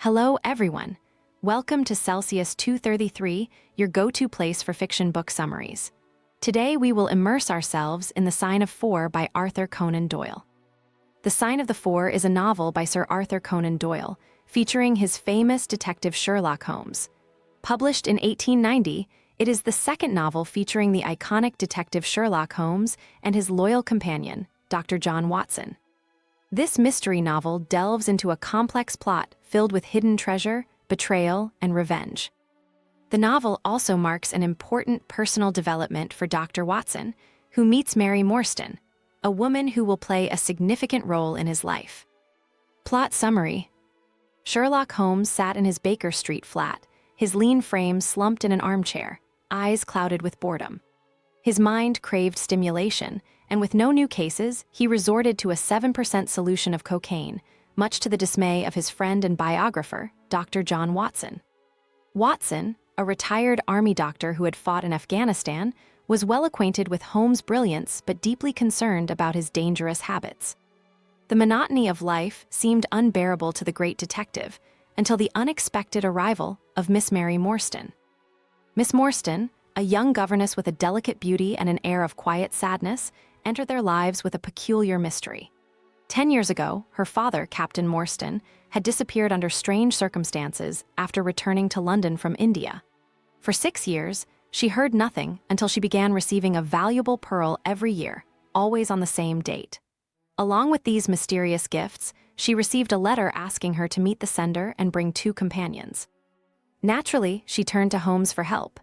Hello, everyone. Welcome to Celsius 233, your go-to place for fiction book summaries. Today, we will immerse ourselves in The Sign of Four by Arthur Conan Doyle. The Sign of the Four is a novel by Sir Arthur Conan Doyle, featuring his famous detective Sherlock Holmes. Published in 1890, it is the second novel featuring the iconic detective Sherlock Holmes and his loyal companion, Dr. John Watson. This mystery novel delves into a complex plot filled with hidden treasure, betrayal, and revenge. The novel also marks an important personal development for Dr. Watson, who meets Mary Morstan, a woman who will play a significant role in his life. Plot summary: Sherlock Holmes sat in his Baker Street flat, his lean frame slumped in an armchair, eyes clouded with boredom. His mind craved stimulation, and with no new cases, he resorted to a 7% solution of cocaine, much to the dismay of his friend and biographer, Dr. John Watson. Watson, a retired army doctor who had fought in Afghanistan, was well acquainted with Holmes' brilliance but deeply concerned about his dangerous habits. The monotony of life seemed unbearable to the great detective until the unexpected arrival of Miss Mary Morstan. Miss Morstan, a young governess with a delicate beauty and an air of quiet sadness, entered their lives with a peculiar mystery. 10 years ago, her father, Captain Morstan, had disappeared under strange circumstances after returning to London from India. For 6 years, she heard nothing until she began receiving a valuable pearl every year, always on the same date. Along with these mysterious gifts, she received a letter asking her to meet the sender and bring 2 companions. Naturally, she turned to Holmes for help.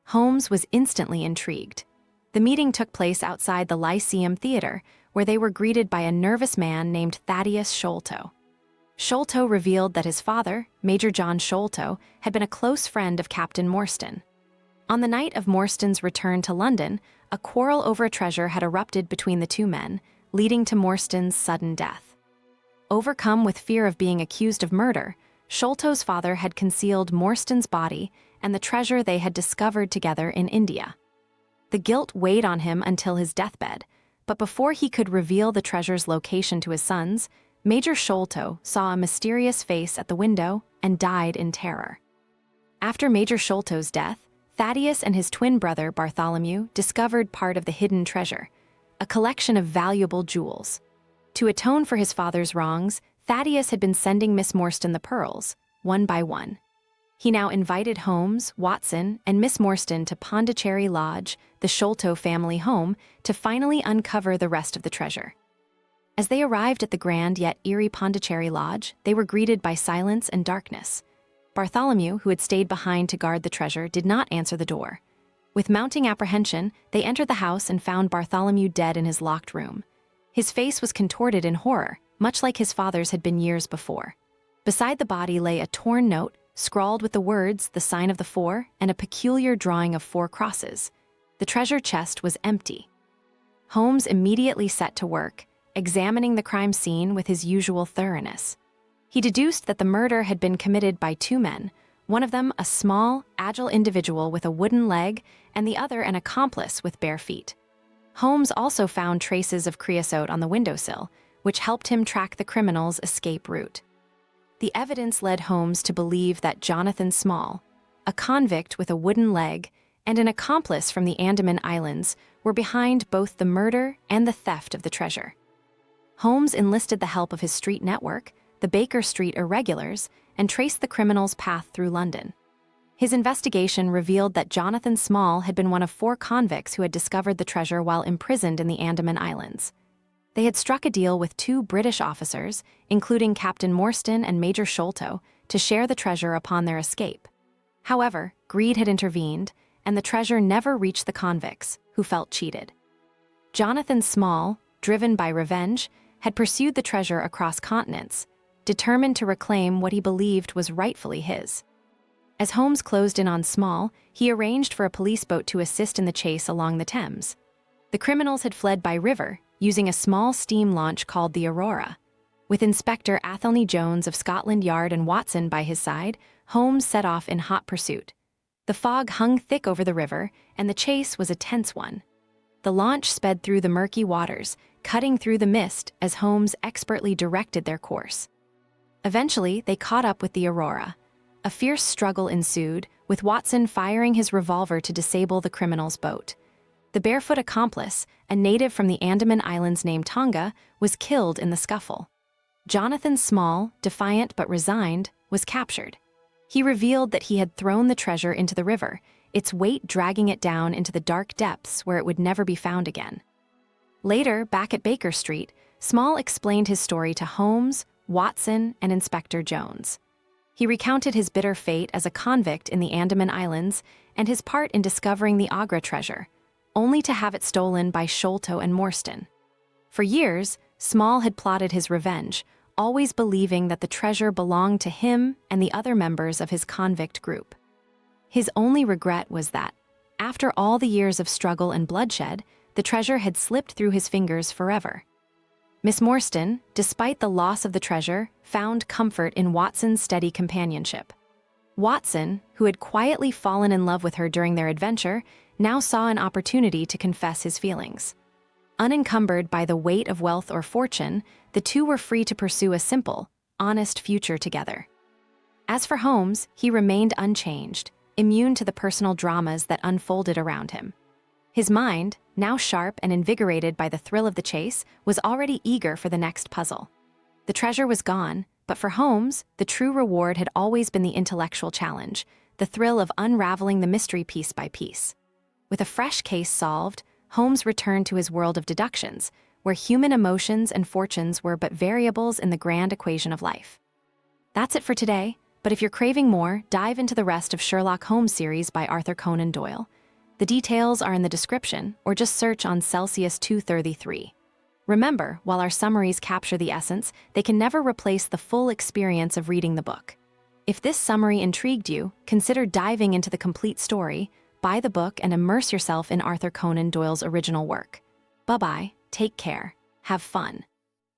Holmes was instantly intrigued. The meeting took place outside the Lyceum Theatre, where they were greeted by a nervous man named Thaddeus Sholto. Sholto revealed that his father, Major John Sholto, had been a close friend of Captain Morstan. On the night of Morstan's return to London, a quarrel over a treasure had erupted between the 2 men, leading to Morstan's sudden death. Overcome with fear of being accused of murder, Sholto's father had concealed Morstan's body and the treasure they had discovered together in India. The guilt weighed on him until his deathbed, but before he could reveal the treasure's location to his sons, Major Sholto saw a mysterious face at the window and died in terror. After Major Sholto's death, Thaddeus and his twin brother Bartholomew discovered part of the hidden treasure, a collection of valuable jewels. To atone for his father's wrongs, Thaddeus had been sending Miss Morstan the pearls, one by one. He now invited Holmes, Watson, and Miss Morstan to Pondicherry Lodge, the Sholto family home, to finally uncover the rest of the treasure. As they arrived at the grand yet eerie Pondicherry Lodge, they were greeted by silence and darkness. Bartholomew, who had stayed behind to guard the treasure, did not answer the door. With mounting apprehension, they entered the house and found Bartholomew dead in his locked room. His face was contorted in horror, much like his father's had been years before. Beside the body lay a torn note, scrawled with the words, "The Sign of the Four," and a peculiar drawing of 4 crosses. The treasure chest was empty. Holmes immediately set to work, examining the crime scene with his usual thoroughness. He deduced that the murder had been committed by 2 men, one of them a small, agile individual with a wooden leg, and the other an accomplice with bare feet. Holmes also found traces of creosote on the windowsill, which helped him track the criminal's escape route. The evidence led Holmes to believe that Jonathan Small, a convict with a wooden leg, and an accomplice from the Andaman Islands were behind both the murder and the theft of the treasure. Holmes enlisted the help of his street network, the Baker Street Irregulars, and traced the criminal's path through London. His investigation revealed that Jonathan Small had been one of 4 convicts who had discovered the treasure while imprisoned in the Andaman Islands. They had struck a deal with 2 British officers, including Captain Morstan and Major Sholto, to share the treasure upon their escape. However, greed had intervened, and the treasure never reached the convicts, who felt cheated. Jonathan Small, driven by revenge, had pursued the treasure across continents, determined to reclaim what he believed was rightfully his. As Holmes closed in on Small, he arranged for a police boat to assist in the chase along the Thames. The criminals had fled by river, using a small steam launch called the Aurora. With Inspector Athelney Jones of Scotland Yard and Watson by his side, Holmes set off in hot pursuit. The fog hung thick over the river, and the chase was a tense one. The launch sped through the murky waters, cutting through the mist as Holmes expertly directed their course. Eventually, they caught up with the Aurora. A fierce struggle ensued, with Watson firing his revolver to disable the criminal's boat. The barefoot accomplice, a native from the Andaman Islands named Tonga, was killed in the scuffle. Jonathan Small, defiant but resigned, was captured. He revealed that he had thrown the treasure into the river, its weight dragging it down into the dark depths where it would never be found again. Later, back at Baker Street, Small explained his story to Holmes, Watson, and Inspector Jones. He recounted his bitter fate as a convict in the Andaman Islands and his part in discovering the Agra treasure, only to have it stolen by Sholto and Morstan. For years, Small had plotted his revenge, always believing that the treasure belonged to him and the other members of his convict group. His only regret was that, after all the years of struggle and bloodshed, the treasure had slipped through his fingers forever. Miss Morstan, despite the loss of the treasure, found comfort in Watson's steady companionship. Watson, who had quietly fallen in love with her during their adventure, now saw an opportunity to confess his feelings. Unencumbered by the weight of wealth or fortune, the two were free to pursue a simple, honest future together. As for Holmes, he remained unchanged, immune to the personal dramas that unfolded around him. His mind, now sharp and invigorated by the thrill of the chase, was already eager for the next puzzle. The treasure was gone, but for Holmes, the true reward had always been the intellectual challenge, the thrill of unraveling the mystery piece by piece. With a fresh case solved, Holmes returned to his world of deductions, where human emotions and fortunes were but variables in the grand equation of life. That's it for today, but if you're craving more, dive into the rest of Sherlock Holmes series by Arthur Conan Doyle. The details are in the description, or just search on Celsius 233. Remember, while our summaries capture the essence, they can never replace the full experience of reading the book. If this summary intrigued you, consider diving into the complete story, buy the book, and immerse yourself in Arthur Conan Doyle's original work. Bye-bye, take care, have fun.